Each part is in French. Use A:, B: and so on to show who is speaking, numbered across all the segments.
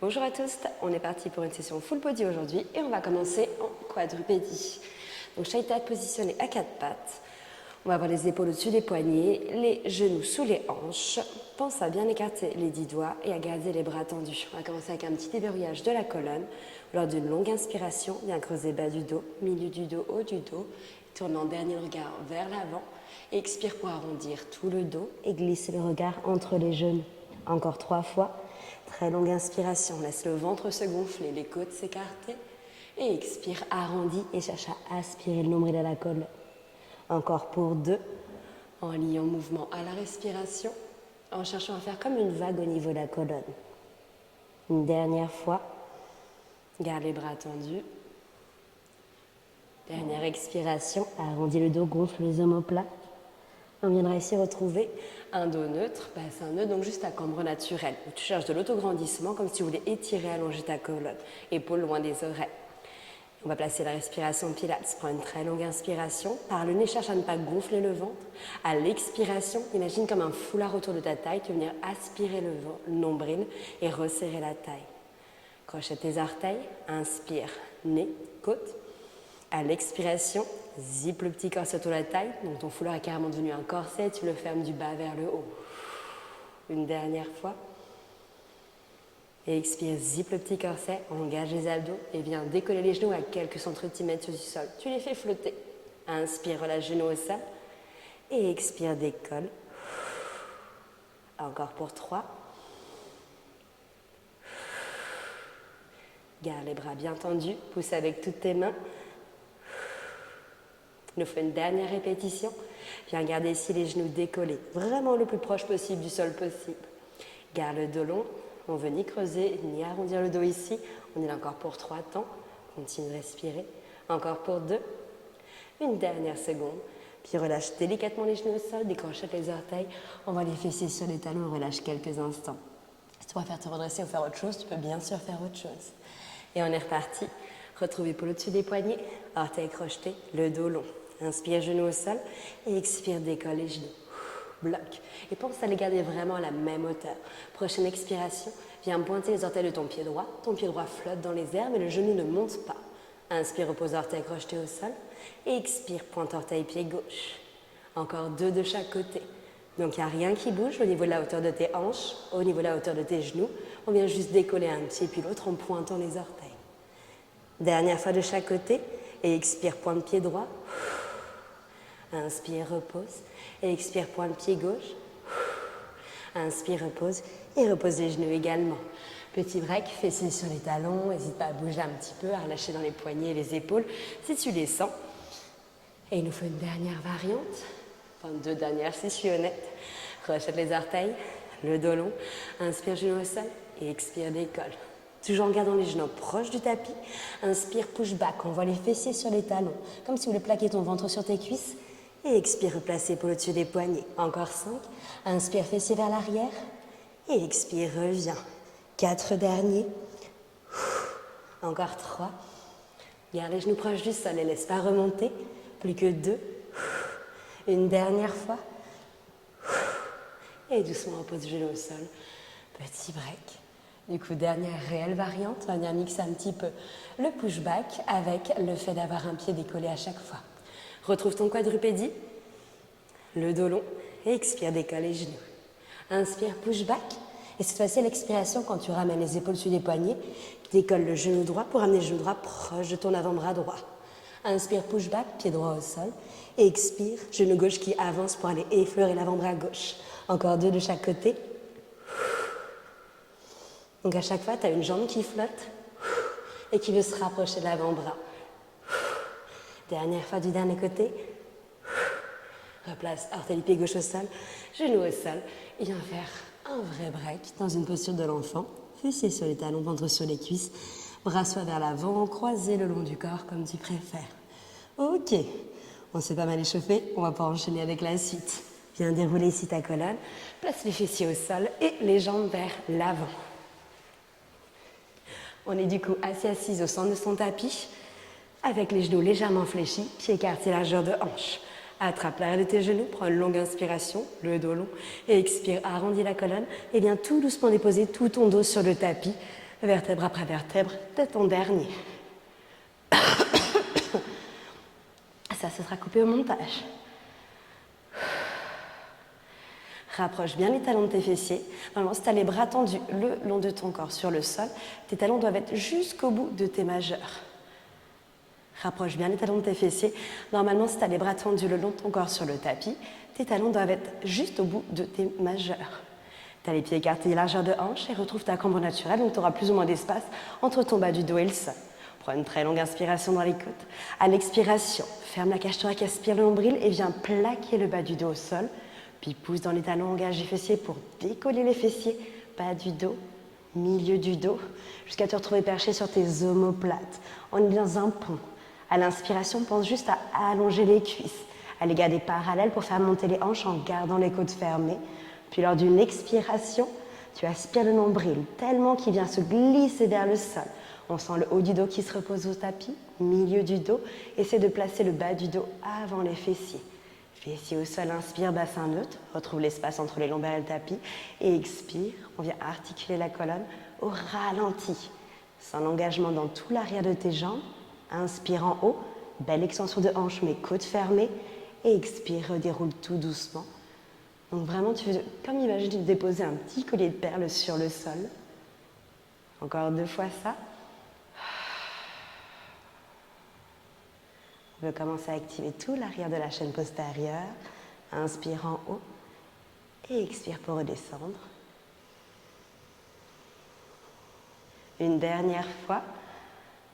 A: Bonjour à tous, on est parti pour une session full body aujourd'hui et on va commencer en quadrupédie. Donc chaque tête positionnée à quatre pattes. On va avoir les épaules au-dessus des poignets, les genoux sous les hanches. Pense à bien écarter les 10 doigts et à garder les bras tendus. On va commencer avec un petit déverrouillage de la colonne. Lors d'une longue inspiration, bien creuser bas du dos, milieu du dos, haut du dos. Tourne en dernier le regard vers l'avant. Expire pour arrondir tout le dos et glisser le regard entre les genoux. Encore 3 fois. Très longue inspiration, laisse le ventre se gonfler, les côtes s'écarter. Et expire, arrondis et cherche à aspirer le nombril à la colonne. Encore pour 2, en liant mouvement à la respiration, en cherchant à faire comme une vague au niveau de la colonne. Une dernière fois, garde les bras tendus. Dernière expiration, arrondis le dos, gonfle les omoplates. On viendra ici retrouver un dos neutre, bassin neutre, donc juste ta cambre naturelle, où tu cherches de l'autograndissement comme si tu voulais étirer, allonger ta colonne, épaules loin des oreilles. On va placer la respiration Pilates. Prends une très longue inspiration. Par le nez, cherche à ne pas gonfler le ventre. À l'expiration, imagine comme un foulard autour de ta taille. Tu vas venir aspirer le nombril et resserrer la taille. Crochette tes orteils. Inspire, nez, côte. À l'expiration, zip le petit corset autour de la taille. Donc ton foulard est carrément devenu un corset. Tu le fermes du bas vers le haut. Une dernière fois. Et expire, zip le petit corset, engage les abdos et viens décoller les genoux à quelques centimètres du sol. Tu les fais flotter. Inspire, relâche les genoux au sol. Et expire, décolle. Encore pour 3. Garde les bras bien tendus, pousse avec toutes tes mains. Il nous faut une dernière répétition. Viens garder ici les genoux décollés, vraiment le plus proche possible du sol possible. Garde le dos long. On ne veut ni creuser, ni arrondir le dos ici. On est là encore pour 3 temps. Continue de respirer. Encore pour 2. Une dernière seconde. Puis relâche délicatement les genoux au sol, décrochette les orteils. On va les fessiers sur les talons, on relâche quelques instants. Si tu préfères te redresser ou faire autre chose, tu peux bien sûr faire autre chose. Et on est reparti. Retrouve l'épaule au-dessus des poignets, orteils crochetés, le dos long. Inspire, genoux au sol et expire, décolle les genoux. Bloc. Et pense à les garder vraiment à la même hauteur. Prochaine expiration, viens pointer les orteils de ton pied droit. Ton pied droit flotte dans les airs, mais le genou ne monte pas. Inspire, repose orteil crocheté au sol. Et expire, pointe orteil pied gauche. Encore 2 de chaque côté. Donc il n'y a rien qui bouge au niveau de la hauteur de tes hanches, au niveau de la hauteur de tes genoux. On vient juste décoller un pied puis l'autre en pointant les orteils. Dernière fois de chaque côté. Et expire, pointe pied droit. Inspire, repose. Et expire, pointe pied gauche. Inspire, repose. Et repose les genoux également. Petit break, fessiers sur les talons. N'hésite pas à bouger un petit peu, à relâcher dans les poignets et les épaules si tu les sens. Et il nous faut une dernière variante. Enfin, 2 dernières si je suis honnête. Relâche les orteils, le dos long. Inspire, genoux au sol. Et expire, décolle. Toujours en gardant les genoux proches du tapis. Inspire, push back. On voit les fessiers sur les talons. Comme si vous voulez plaquer ton ventre sur tes cuisses. Et expire, replace l'épaule au-dessus des poignets. Encore 5. Inspire, fessiers vers l'arrière. Et expire, reviens. 4 derniers. Encore 3. Garde les genoux proches du sol et laisse pas remonter. Plus que 2. Une dernière fois. Et doucement, repose le genou au sol. Petit break. Du coup, dernière réelle variante. On va venir mixer un petit peu le pushback avec le fait d'avoir un pied décollé à chaque fois. Retrouve ton quadrupédie, le dos long, et expire, décolle les genoux. Inspire, push back. Et cette fois-ci, à l'expiration, quand tu ramènes les épaules sur les poignets, décolle le genou droit pour amener le genou droit proche de ton avant-bras droit. Inspire, push back, pied droit au sol. Et expire, genou gauche qui avance pour aller effleurer l'avant-bras gauche. Encore 2 de chaque côté. Donc à chaque fois, tu as une jambe qui flotte et qui veut se rapprocher de l'avant-bras. Dernière fois du dernier côté. Replace orteil pied gauche au sol, genou au sol. Et viens faire un vrai break dans une posture de l'enfant. Fessiers sur les talons, ventre sur les cuisses. Bras soit vers l'avant, croisés le long du corps comme tu préfères. Ok, on s'est pas mal échauffé. On va pouvoir enchaîner avec la suite. Viens dérouler ici ta colonne. Place les fessiers au sol et les jambes vers l'avant. On est du coup assis au centre de son tapis. Avec les genoux légèrement fléchis, pieds écartés, largeur de hanche. Attrape l'arrière de tes genoux, prends une longue inspiration, le dos long, et expire, arrondis la colonne, et viens tout doucement déposer tout ton dos sur le tapis. vertèbre après vertèbre, de ton dernier. Ça, ce sera coupé au montage. Rapproche bien les talons de tes fessiers. Normalement, si tu as les bras tendus le long de ton corps sur le sol, tes talons doivent être jusqu'au bout de tes majeurs. Rapproche bien les talons de tes fessiers. Normalement, si tu as les bras tendus le long de ton corps sur le tapis, tes talons doivent être juste au bout de tes majeurs. Tu as les pieds écartés, largeur de hanche et retrouve ta cambre naturelle, donc tu auras plus ou moins d'espace entre ton bas du dos et le sol. Prends une très longue inspiration dans les côtes. À l'expiration, ferme la cage thoracique, aspire le nombril et viens plaquer le bas du dos au sol. Puis pousse dans les talons, engage les fessiers pour décoller les fessiers, bas du dos, milieu du dos, jusqu'à te retrouver perché sur tes omoplates. On est dans un pont. À l'inspiration, pense juste à allonger les cuisses, à les garder parallèles pour faire monter les hanches en gardant les côtes fermées. Puis lors d'une expiration, tu aspires le nombril tellement qu'il vient se glisser vers le sol. On sent le haut du dos qui se repose au tapis, milieu du dos. Essaie de placer le bas du dos avant les fessiers. Fessiers au sol, inspire, bassin neutre. Retrouve l'espace entre les lombaires et le tapis. Et expire, on vient articuler la colonne au ralenti. Sans engagement dans tout l'arrière de tes jambes. Inspire en haut, belle extension de hanche, mais côtes fermées. Et expire, redéroule tout doucement. Donc vraiment, tu fais comme imagine de déposer un petit collier de perles sur le sol. Encore 2 fois ça. On veut commencer à activer tout l'arrière de la chaîne postérieure. Inspire en haut et expire pour redescendre. Une dernière fois.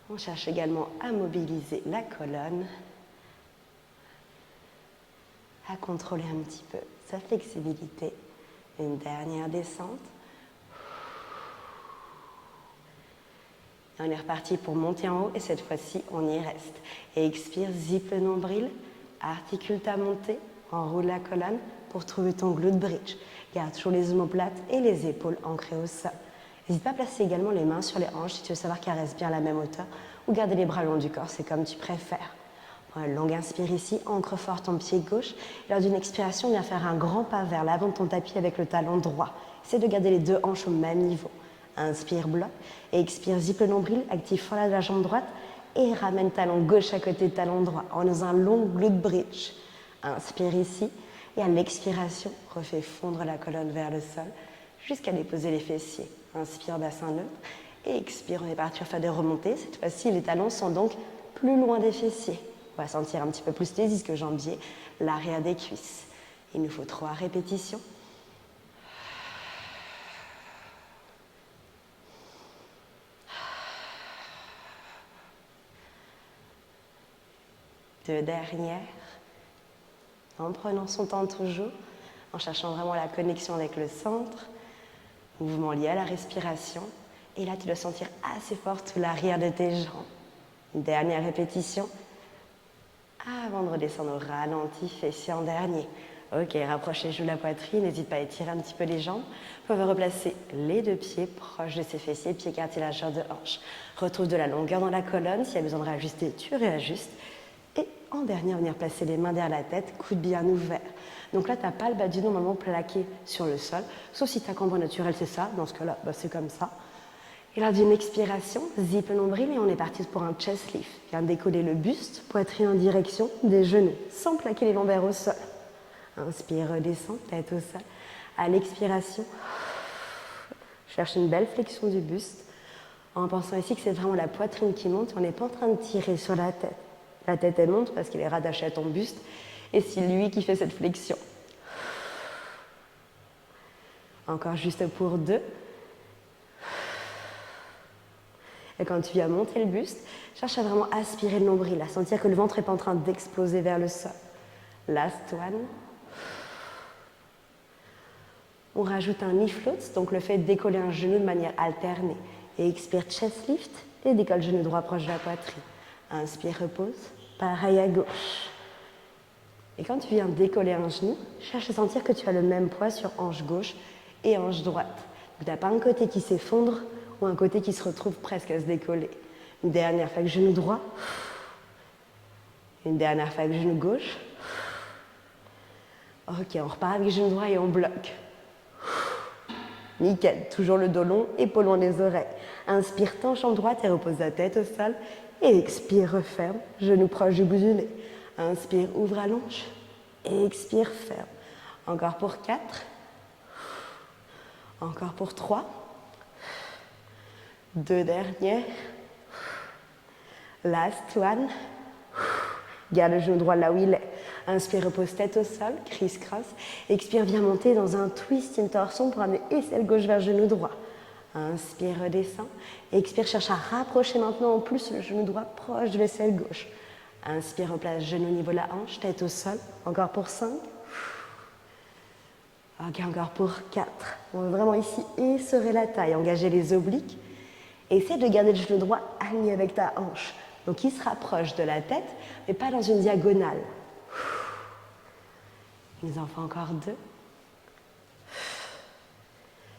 A: On cherche également à mobiliser la colonne, à contrôler un petit peu sa flexibilité. Une dernière descente. Et on est reparti pour monter en haut et cette fois-ci, on y reste. Et expire, zip le nombril, articule ta montée, enroule la colonne pour trouver ton glute bridge. Garde toujours les omoplates et les épaules ancrées au sol. N'hésite pas à placer également les mains sur les hanches si tu veux savoir qu'elles restent bien à la même hauteur ou garder les bras le long du corps, c'est comme tu préfères. Prends une longue inspire ici, ancre fort ton pied gauche. Et lors d'une expiration, viens faire un grand pas vers l'avant de ton tapis avec le talon droit. Essaie de garder les 2 hanches au même niveau. Inspire, bloc. Et expire, zip le nombril, active fort la jambe droite et ramène talon gauche à côté de talon droit. On est dans un long glute bridge. Inspire ici et à l'expiration, refais fondre la colonne vers le sol jusqu'à déposer les fessiers. Inspire, bassin neutre. Et expire, on est parti faire des remontées. Cette fois-ci, les talons sont donc plus loin des fessiers. On va sentir un petit peu plus les disques jambiers, l'arrière des cuisses. Il nous faut 3 répétitions. Deux dernières. En prenant son temps toujours, en cherchant vraiment la connexion avec le centre. Mouvement lié à la respiration. Et là, tu dois sentir assez fort tout l'arrière de tes jambes. Une dernière répétition. Avant de redescendre au ralenti, fessiers en dernier. Ok, rapproche les genoux de la poitrine, n'hésite pas à étirer un petit peu les jambes. On va replacer les 2 pieds proches de ses fessiers, pieds écartés, largeur de hanche. Retrouve de la longueur dans la colonne. S'il y a besoin de réajuster, tu réajustes. Et en dernier, on va venir placer les mains derrière la tête, coude bien ouvert. Donc là, tu n'as pas le bas du dos normalement plaqué sur le sol, sauf si ta cambre naturelle, c'est ça. Dans ce cas-là, c'est comme ça. Et lors d'une expiration, zip le nombril et on est parti pour un chest lift. Viens décoller le buste, poitrine en direction des genoux, sans plaquer les lombaires au sol. Inspire, redescends, tête au sol. À l'expiration, cherche une belle flexion du buste, en pensant ici que c'est vraiment la poitrine qui monte. On n'est pas en train de tirer sur la tête. La tête, elle monte parce qu'il est rattaché à ton buste et c'est lui qui fait cette flexion. Encore juste pour 2. Et quand tu viens monter le buste, cherche à vraiment aspirer le nombril, à sentir que le ventre n'est pas en train d'exploser vers le sol. Last one. On rajoute un knee float, donc le fait de décoller un genou de manière alternée. Et expire, chest lift, et décolle genou droit proche de la poitrine. Inspire, repose. Pareil à gauche. Et quand tu viens décoller un genou, cherche à sentir que tu as le même poids sur hanche gauche et hanche droite. Donc tu n'as pas un côté qui s'effondre ou un côté qui se retrouve presque à se décoller. Une dernière fois avec genou droit. Une dernière fois avec genou gauche. Ok, on repart avec genou droit et on bloque. Nickel, toujours le dos long, épaules loin des oreilles. Inspire, tends jambe droite et repose la tête au sol. Et expire, referme, genoux proches du bout du nez. Inspire, ouvre, allonge. Et expire, ferme. Encore pour 4. Encore pour 3. 2 dernières. Last one. Garde le genou droit là où il est. Inspire, repose tête au sol, criss-cross. Expire, viens monter dans un twist, une torsion pour amener aisselle gauche vers genou droit. Inspire, redescend. Expire, cherche à rapprocher maintenant en plus le genou droit proche de l'aisselle gauche. Inspire, replace genou au niveau de la hanche, tête au sol. Encore pour 5. Ok, encore pour 4. On veut vraiment ici esserrer la taille, engager les obliques. Et essaie de garder le genou droit aligné avec ta hanche. Donc il se rapproche de la tête, mais pas dans une diagonale. Il nous en faut encore 2.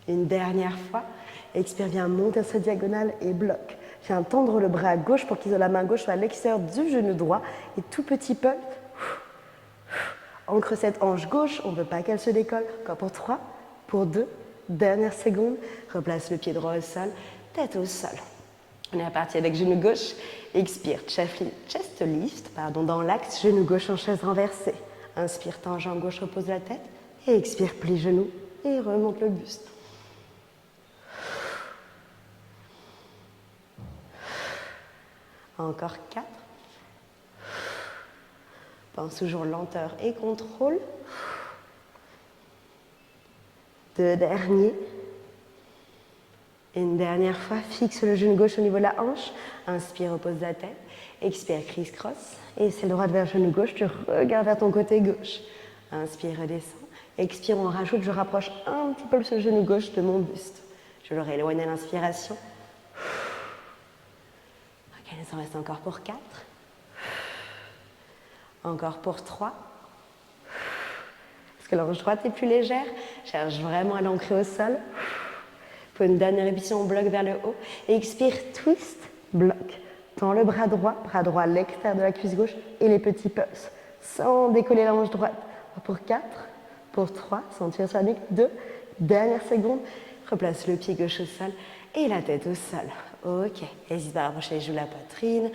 A: Une dernière fois. Expire, viens monter cette diagonale et bloque. Viens tendre le bras gauche pour que la main gauche soit à l'extérieur du genou droit. Et tout petit peu, ancre cette hanche gauche, on ne veut pas qu'elle se décolle. Encore pour 3, pour 2, dernière seconde. Replace le pied droit au sol, tête au sol. On est reparti avec genou gauche. Expire, chest lift, dans l'axe, genou gauche en chaise renversée. Inspire, tends jambe gauche, repose la tête. Et expire, plie genou et remonte le buste. Encore 4. Pense toujours lenteur et contrôle. 2 derniers. Une dernière fois, fixe le genou gauche au niveau de la hanche. Inspire, repose la tête. Expire, criss-cross. Et c'est le droit vers genou gauche, tu regardes vers ton côté gauche. Inspire, redescend. Expire, on rajoute, je rapproche un petit peu le genou gauche de mon buste. Je le rééloigne à l'inspiration. Ok, il en reste encore pour 4. Encore pour 3. Est-ce que la hanche droite est plus légère? Cherche vraiment à l'ancrer au sol. Pour une dernière répétition, on bloque vers le haut. Et expire, twist, bloc. Tends le bras droit à l'extérieur de la cuisse gauche et les petits pulses. Sans décoller la hanche droite. Pour 4, pour 3, sentir sur la nuque, 2, dernière seconde. Replace le pied gauche au sol et la tête au sol. Ok, n'hésite pas à rapprocher les joues de la poitrine,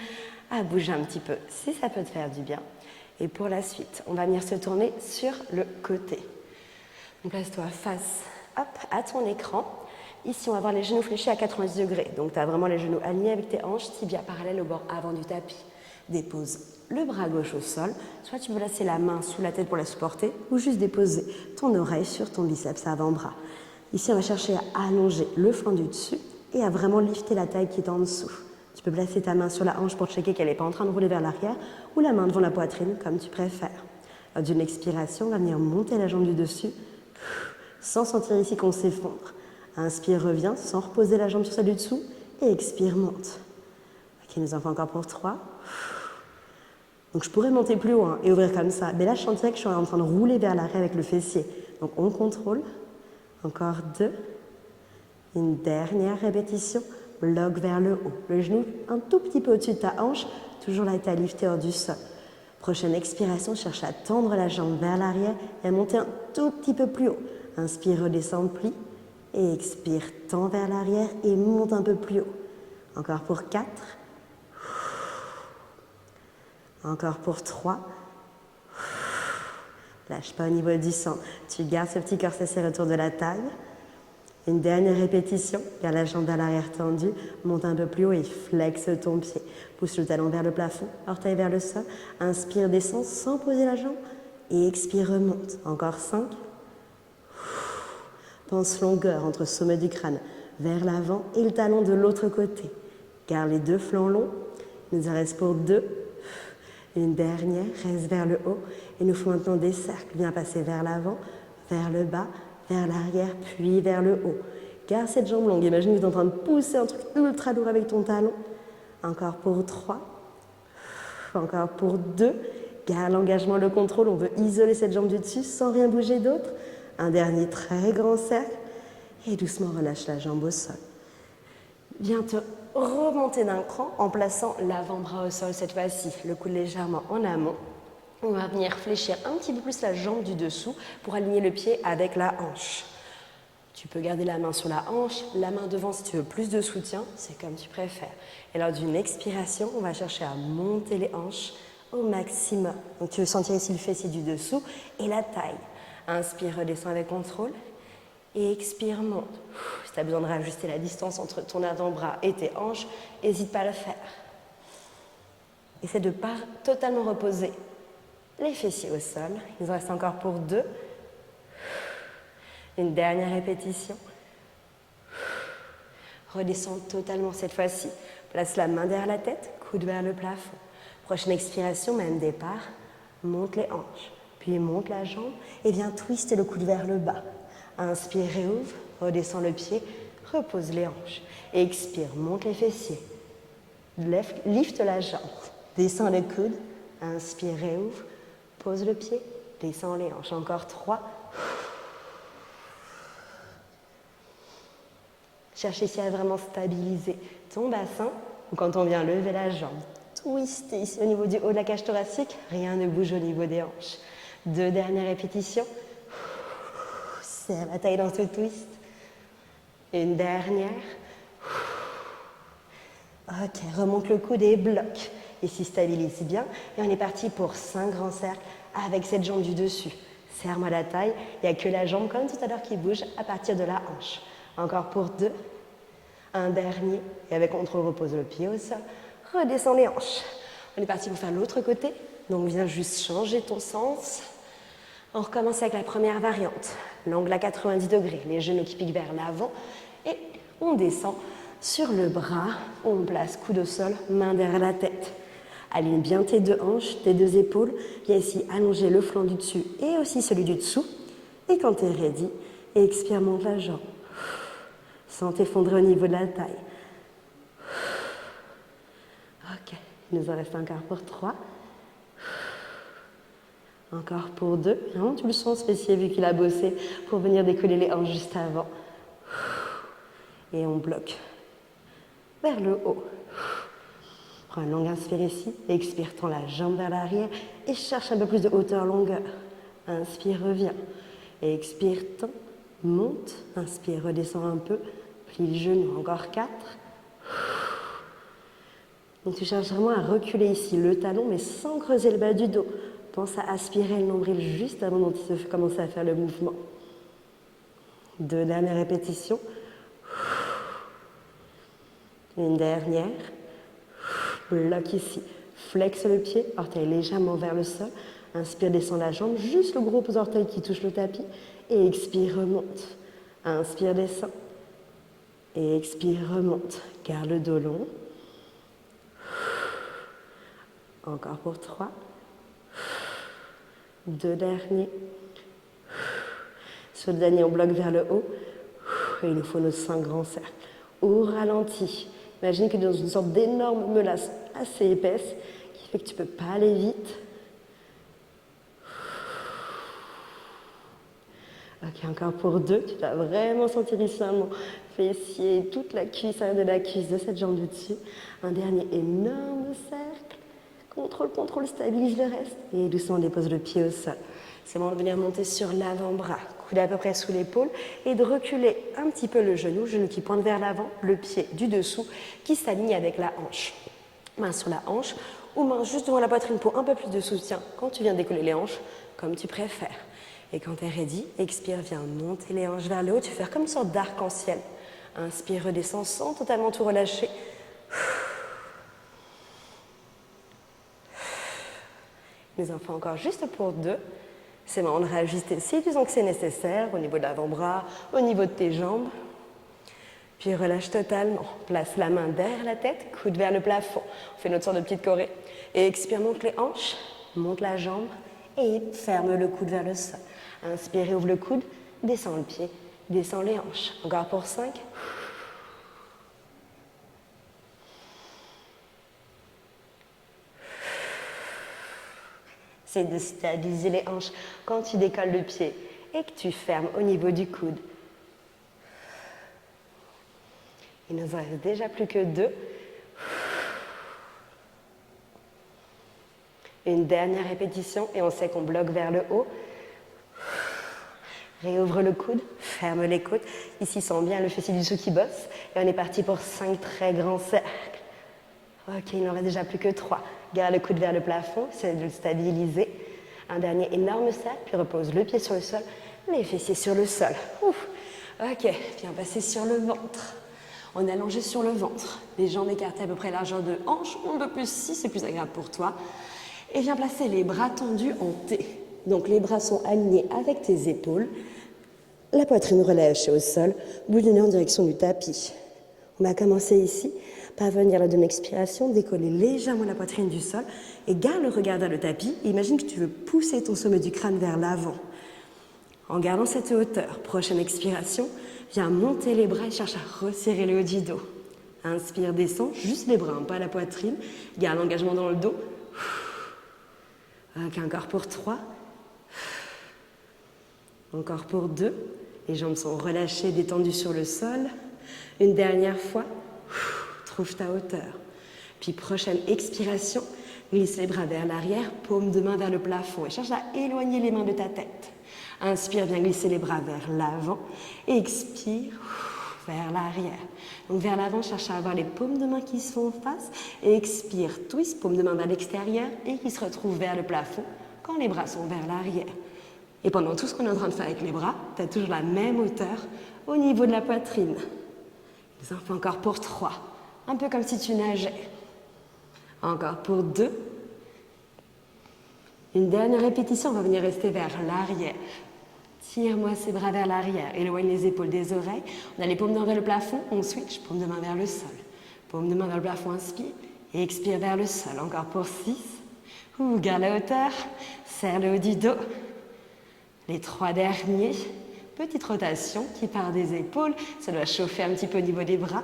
A: à bouger un petit peu si ça peut te faire du bien. Et pour la suite, on va venir se tourner sur le côté. Donc place-toi face à ton écran. Ici, on va avoir les genoux fléchis à 90 degrés. Donc, tu as vraiment les genoux alignés avec tes hanches, tibia parallèle au bord avant du tapis. Dépose le bras gauche au sol. Soit tu peux placer la main sous la tête pour la supporter, ou juste déposer ton oreille sur ton biceps avant-bras. Ici, on va chercher à allonger le flanc du dessus et à vraiment lifter la taille qui est en dessous. Tu peux placer ta main sur la hanche pour checker qu'elle n'est pas en train de rouler vers l'arrière, ou la main devant la poitrine, comme tu préfères. Lors d'une expiration, on va venir monter la jambe du dessus, sans sentir ici qu'on s'effondre. Inspire, reviens, sans reposer la jambe sur celle du dessous. Et expire, monte. Ok, nous en faut encore pour 3. Donc je pourrais monter plus haut et ouvrir comme ça. Mais là, je sentirais que je suis en train de rouler vers l'arrière avec le fessier. Donc on contrôle. Encore 2. Une dernière répétition. Bloc vers le haut. Le genou un tout petit peu au-dessus de ta hanche. Toujours la tête liftée hors du sol. Prochaine expiration, cherche à tendre la jambe vers l'arrière et à monter un tout petit peu plus haut. Inspire, redescend, plie. Et expire, tends vers l'arrière et monte un peu plus haut. Encore pour 4. Encore pour 3. Lâche pas au niveau du centre. Tu gardes ce petit corset serré autour de la taille. Une dernière répétition. Garde la jambe vers l'arrière tendue. Monte un peu plus haut et flexe ton pied. Pousse le talon vers le plafond. Orteil vers le sol. Inspire, descend sans poser la jambe. Et expire, remonte. Encore 5. Pense longueur entre le sommet du crâne vers l'avant et le talon de l'autre côté. Garde les 2 flancs longs. Il nous en reste pour 2. Une dernière, reste vers le haut. Et nous faisons maintenant des cercles. Viens passer vers l'avant, vers le bas, vers l'arrière, puis vers le haut. Garde cette jambe longue. Imagine que tu es en train de pousser un truc ultra lourd avec ton talon. Encore pour 3. Encore pour 2. Garde l'engagement, le contrôle. On veut isoler cette jambe du dessus sans rien bouger d'autre. Un dernier très grand cercle et doucement relâche la jambe au sol. Viens te remonter d'un cran en plaçant l'avant-bras au sol cette fois-ci, le coude légèrement en amont. On va venir fléchir un petit peu plus la jambe du dessous pour aligner le pied avec la hanche. Tu peux garder la main sur la hanche, la main devant si tu veux plus de soutien, c'est comme tu préfères. Et lors d'une expiration, on va chercher à monter les hanches au maximum. Donc tu veux sentir ici le fessier du dessous et la taille. Inspire, redescends avec contrôle. Et expire, monte. Si tu as besoin de rajuster la distance entre ton avant-bras et tes hanches, n'hésite pas à le faire. Essaie de ne pas totalement reposer les fessiers au sol. Il nous reste encore pour 2. Une dernière répétition. Redescends totalement cette fois-ci. Place la main derrière la tête, coude vers le plafond. Prochaine expiration, même départ. Monte les hanches, puis monte la jambe et viens twister le coude vers le bas. Inspire, réouvre, redescends le pied, repose les hanches. Expire, monte les fessiers. Lift la jambe, descends le coude. Inspire, réouvre, pose le pied, descends les hanches. Encore 3. Cherche ici à vraiment stabiliser ton bassin. Ou quand on vient lever la jambe, twister ici au niveau du haut de la cage thoracique, rien ne bouge au niveau des hanches. 2 dernières répétitions. Serre la taille dans ce twist. Une dernière. Ok, remonte le coude et bloque. Ici, stabilise bien. Et on est parti pour 5 grands cercles avec cette jambe du dessus. Serre-moi la taille. Il n'y a que la jambe, comme tout à l'heure, qui bouge à partir de la hanche. Encore pour 2. Un dernier. Et avec contrôle, repose le pied au sol. Redescends les hanches. On est parti pour faire l'autre côté. Donc, viens juste changer ton sens. On recommence avec la première variante. L'angle à 90 degrés, les genoux qui piquent vers l'avant. Et on descend sur le bras. On place coude au sol, main derrière la tête. Aligne bien tes 2 hanches, tes 2 épaules. Viens ici allonger le flanc du dessus et aussi celui du dessous. Et quand tu es ready, expire, monte la jambe. Sens t'effondrer au niveau de la taille. Ok, il nous en reste encore pour 3. Encore pour 2. Non, tu le sens ce fessier vu qu'il a bossé pour venir décoller les hanches juste avant. Et on bloque vers le haut. Prends une longue inspire ici. Expire, tends la jambe vers l'arrière et cherche un peu plus de hauteur, longueur. Inspire, reviens. Expire, tends, monte. Inspire, redescends un peu. Plie le genou. Encore 4. Donc tu cherches vraiment à reculer ici le talon, mais sans creuser le bas du dos. Pense à aspirer le nombril juste avant de commencer à faire le mouvement. 2 dernières répétitions. Une dernière. Bloque ici. Flexe le pied, orteil légèrement vers le sol. Inspire, descends la jambe, juste le gros orteil qui touche le tapis. Et expire, remonte. Inspire, descends. Et expire, remonte. Garde le dos long. Encore pour 3. 2 derniers. Sur le dernier, on bloque vers le haut. Et il nous faut nos 5 grands cercles. Au ralenti. Imagine que tu es dans une sorte d'énorme melasse assez épaisse qui fait que tu ne peux pas aller vite. Ok, encore pour 2. Tu vas vraiment sentir ici un fessier, toute la cuisse, de la cuisse de cette jambe du dessus. Un dernier énorme cercle. Contrôle, contrôle, stabilise le reste. Et doucement, on dépose le pied au sol. C'est bon de venir monter sur l'avant-bras, coude à peu près sous l'épaule, et de reculer un petit peu le genou qui pointe vers l'avant, le pied du dessous qui s'aligne avec la hanche. Main sur la hanche ou main juste devant la poitrine pour un peu plus de soutien quand tu viens décoller les hanches, comme tu préfères. Et quand tu es ready, expire, viens monter les hanches vers le haut, tu vas faire comme une sorte d'arc-en-ciel. Inspire, redescends sans totalement tout relâcher. Les enfants, encore juste pour 2. C'est bon, on réajuste si tu sens que c'est nécessaire, au niveau de l'avant-bras, au niveau de tes jambes. Puis relâche totalement. Place la main derrière la tête, coude vers le plafond. On fait notre sorte de petite choré. Et expire, monte les hanches, monte la jambe et ferme le coude vers le sol. Inspire, ouvre le coude, descends le pied, descends les hanches. Encore pour 5. C'est de stabiliser les hanches quand tu décolles le pied et que tu fermes au niveau du coude. Il nous en reste déjà plus que 2. Une dernière répétition et on sait qu'on bloque vers le haut. Réouvre le coude, ferme les côtes. Ici, sens bien le fessier du dessous qui bosse. Et on est parti pour 5 très grands cercles. Ok, il n'en reste déjà plus que 3. Garde le coude vers le plafond, essaie de le stabiliser. Un dernier énorme cercle, puis repose le pied sur le sol, les fessiers sur le sol. Ouf. Ok, viens passer sur le ventre. On est allongé sur le ventre, les jambes écartées à peu près largeur de hanche, ou un peu plus si c'est plus agréable pour toi. Et viens placer les bras tendus en T. Donc les bras sont alignés avec tes épaules, la poitrine relâchée au sol, bout du nez en direction du tapis. On va commencer ici par venir lors d'une expiration, décoller légèrement la poitrine du sol et garde le regard vers le tapis. Imagine que tu veux pousser ton sommet du crâne vers l'avant. En gardant cette hauteur, prochaine expiration, viens monter les bras et cherche à resserrer le haut du dos. Inspire, descends, juste les bras, pas la poitrine. Garde l'engagement dans le dos. Ok, encore pour 3. Encore pour 2. Les jambes sont relâchées, détendues sur le sol. Une dernière fois. Trouve ta hauteur. Puis prochaine expiration, glisse les bras vers l'arrière, paume de main vers le plafond et cherche à éloigner les mains de ta tête. Inspire, viens glisser les bras vers l'avant. Expire, vers l'arrière. Donc vers l'avant, cherche à avoir les paumes de main qui se font en face. Et expire, twist, paume de main vers l'extérieur et qui se retrouve vers le plafond quand les bras sont vers l'arrière. Et pendant tout ce qu'on est en train de faire avec les bras, tu as toujours la même hauteur au niveau de la poitrine. Les enfants, encore pour 3. Un peu comme si tu nageais. Encore pour 2. Une dernière répétition, on va venir rester vers l'arrière. Tire-moi ces bras vers l'arrière, éloigne les épaules des oreilles. On a les paumes de main vers le plafond, on switch, paume de main vers le sol. Paume de main vers le plafond, inspire et expire vers le sol. Encore pour 6. Garde la hauteur, serre le haut du dos. Les 3 derniers. Petite rotation qui part des épaules, ça doit chauffer un petit peu au niveau des bras.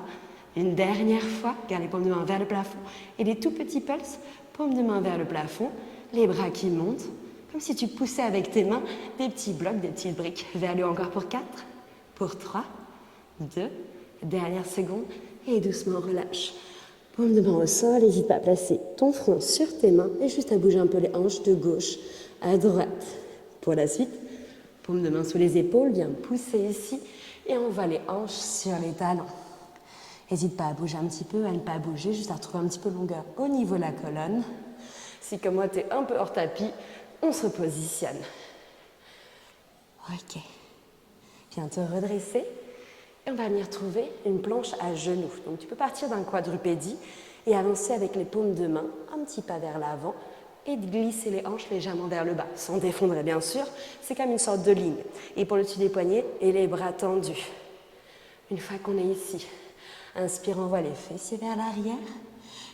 A: Une dernière fois, garde les paumes de main vers le plafond et les tout petits pulses, paumes de main vers le plafond, les bras qui montent, comme si tu poussais avec tes mains des petits blocs, des petites briques. Vers le haut encore pour 4, pour 3, 2, dernière seconde et doucement relâche. Paume de main au sol, n'hésite pas à placer ton front sur tes mains et juste à bouger un peu les hanches de gauche à droite. Pour la suite, paume de main sous les épaules, viens pousser ici et on va les hanches sur les talons. N'hésite pas à bouger un petit peu, à ne pas bouger, juste à retrouver un petit peu de longueur au niveau de la colonne. Si comme moi tu es un peu hors tapis, on se repositionne. Ok. Viens te redresser et on va venir trouver une planche à genoux. Donc tu peux partir d'un quadrupédie et avancer avec les paumes de main, un petit pas vers l'avant et glisser les hanches légèrement vers le bas, sans défondre bien sûr, c'est comme une sorte de ligne. Et pour le dessus des poignets et les bras tendus. Une fois qu'on est ici, inspire, envoie les fessiers vers l'arrière.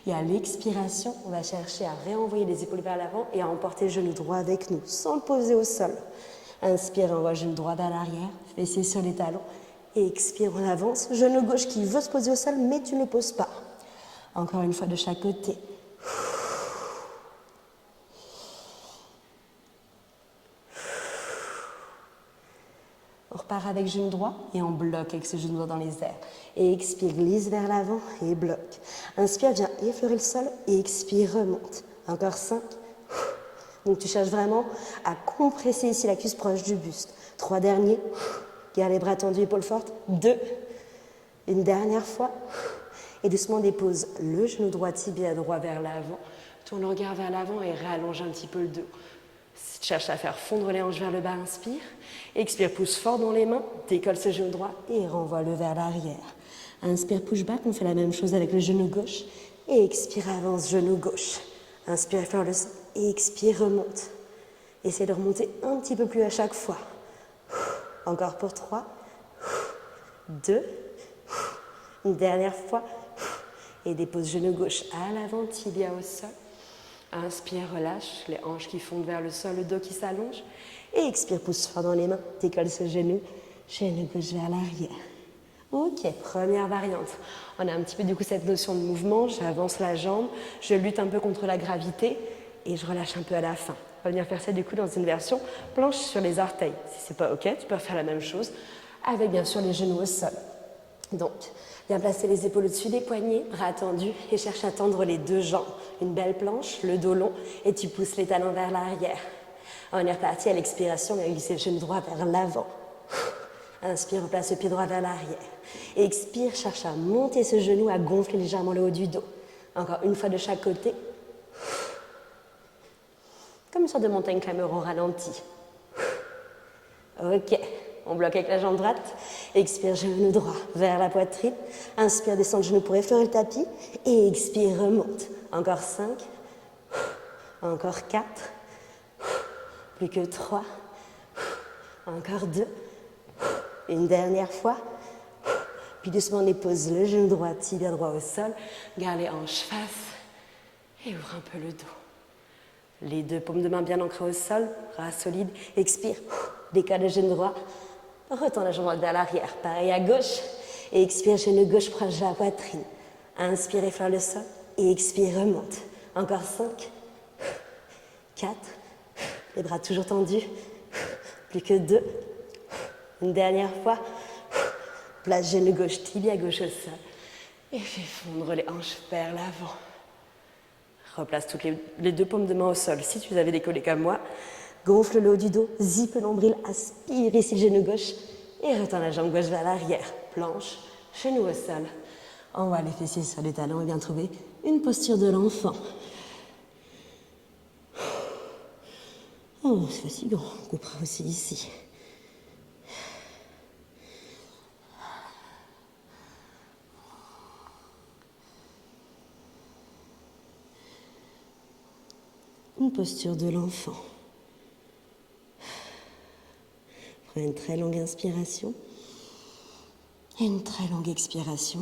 A: Et à l'expiration, on va chercher à réenvoyer les épaules vers l'avant et à emporter le genou droit avec nous, sans le poser au sol. Inspire, envoie le genou droit vers l'arrière, fessiers sur les talons. Et expire, on avance. Genou gauche qui veut se poser au sol, mais tu ne le poses pas. Encore une fois de chaque côté. On repart avec genou droit et on bloque avec ce genou droit dans les airs. Et expire, glisse vers l'avant et bloque. Inspire, viens effleurer le sol et expire, remonte. Encore 5. Donc tu cherches vraiment à compresser ici la cuisse proche du buste. 3 derniers. Garde les bras tendus, épaules fortes. 2. Une dernière fois. Et doucement dépose le genou droit, tibia droit vers l'avant. Tourne le regard vers l'avant et rallonge un petit peu le dos. Si tu cherches à faire fondre les hanches vers le bas, inspire. Expire, pousse fort dans les mains, décolle ce genou droit et renvoie-le vers l'arrière. Inspire, push back, on fait la même chose avec le genou gauche. Et expire, avance, genou gauche. Inspire, faire le sol et expire, remonte. Essaie de remonter un petit peu plus à chaque fois. Encore pour 3, 2, une dernière fois. Et dépose genou gauche à l'avant, tibia au sol. Inspire, relâche, les hanches qui fondent vers le sol, le dos qui s'allonge. Et expire, pousse fort dans les mains, décolle ce genou gauche vers l'arrière. Ok, première variante. On a un petit peu du coup cette notion de mouvement, j'avance la jambe, je lutte un peu contre la gravité et je relâche un peu à la fin. On va venir faire ça du coup dans une version planche sur les orteils. Si c'est pas ok, tu peux faire la même chose avec bien sûr les genoux au sol. Donc, viens placer les épaules au-dessus des poignets, bras tendus et cherche à tendre les 2 jambes. Une belle planche, le dos long et tu pousses les talons vers l'arrière. On est reparti à l'expiration, on va glisser le genou droit vers l'avant. Inspire, replace le pied droit vers l'arrière. Expire, cherche à monter ce genou, à gonfler légèrement le haut du dos. Encore une fois de chaque côté. Comme une sorte de montagne climber au ralenti. Ok, on bloque avec la jambe droite. Expire, genou droit vers la poitrine. Inspire, descend le genou pour effleurer le tapis. Et expire, remonte. Encore 5. Encore 4. Plus que 3. Encore 2. Une dernière fois. Puis doucement, on dépose le genou droit, tibia droit au sol. Garde les hanches face. Et ouvre un peu le dos. Les deux paumes de main bien ancrées au sol. Bras solides. Expire. Décale le genou droit. Retends la jambe droite vers l'arrière. Pareil à gauche. Et expire, genou gauche proche de la poitrine. Inspire, effleure le sol. Et expire, remonte. Encore 5. 4. Les bras toujours tendus. Plus que 2. Une dernière fois. Place genou gauche, tibia gauche au sol. Et fais fondre les hanches vers l'avant. Replace toutes les deux paumes de main au sol. Si tu les avais décollées comme moi, gonfle le haut du dos, zippe le nombril, aspire ici le genou gauche et retends la jambe gauche vers l'arrière. Planche, genou au sol. Envoie les fessiers sur les talons et viens trouver une posture de l'enfant. Oh, c'est fatigant. On coupera aussi ici. Une posture de l'enfant. Prends une très longue inspiration et une très longue expiration.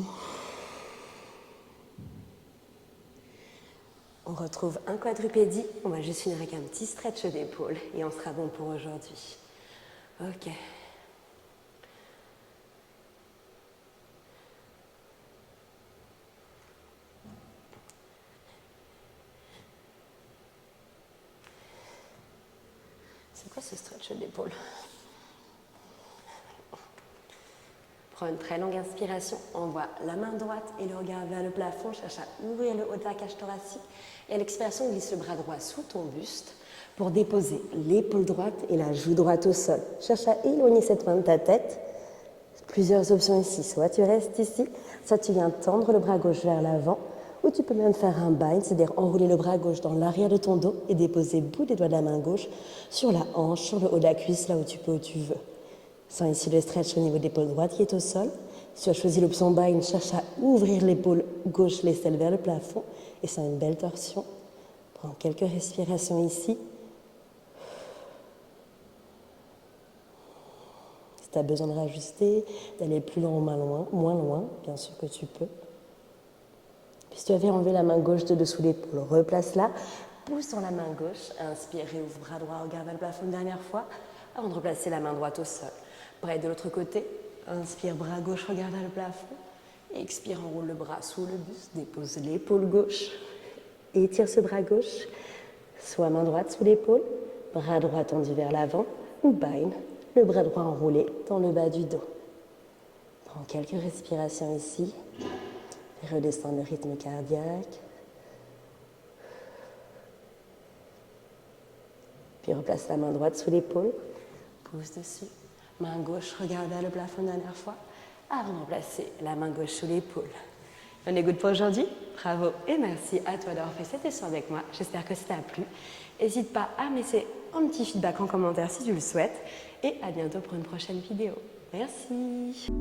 A: On retrouve un quadrupédie. On va juste finir avec un petit stretch d'épaule et on sera bon pour aujourd'hui. Ok. C'est quoi ce stretch d'épaule? Prends une très longue inspiration, envoie la main droite et le regard vers le plafond, cherche à ouvrir le haut de la cage thoracique et à l'expiration, glisse le bras droit sous ton buste pour déposer l'épaule droite et la joue droite au sol. Cherche à éloigner cette main de ta tête. Plusieurs options ici, soit tu restes ici, soit tu viens tendre le bras gauche vers l'avant ou tu peux même faire un bind, c'est-à-dire enrouler le bras gauche dans l'arrière de ton dos et déposer le bout des doigts de la main gauche sur la hanche, sur le haut de la cuisse, là où tu peux, où tu veux. Sens ici le stretch au niveau de l'épaule droite qui est au sol. Si tu as choisi l'option bind, cherche à ouvrir l'épaule gauche, l'aisselle vers le plafond et sens une belle torsion. Prends quelques respirations ici. Si tu as besoin de rajuster, d'aller plus loin ou moins loin, bien sûr que tu peux. Puis si tu avais enlevé la main gauche de dessous l'épaule, replace-la. Pousse dans la main gauche, inspire et ouvre bras droit, regarde vers le plafond une dernière fois avant de replacer la main droite au sol. Bras de l'autre côté, inspire, bras gauche, regarde vers le plafond. Expire, enroule le bras sous le buste, dépose l'épaule gauche. Étire ce bras gauche, soit main droite sous l'épaule, bras droit tendu vers l'avant, ou bind, le bras droit enroulé dans le bas du dos. Prends quelques respirations ici, et redescends le rythme cardiaque. Puis replace la main droite sous l'épaule, pousse dessus. Main gauche, regarde vers le plafond une dernière fois, avant de remplacer la main gauche sous l'épaule. On est good pour aujourd'hui. Bravo et merci à toi d'avoir fait cette leçon avec moi. J'espère que ça t'a plu. N'hésite pas à me laisser un petit feedback en commentaire si tu le souhaites. Et à bientôt pour une prochaine vidéo. Merci.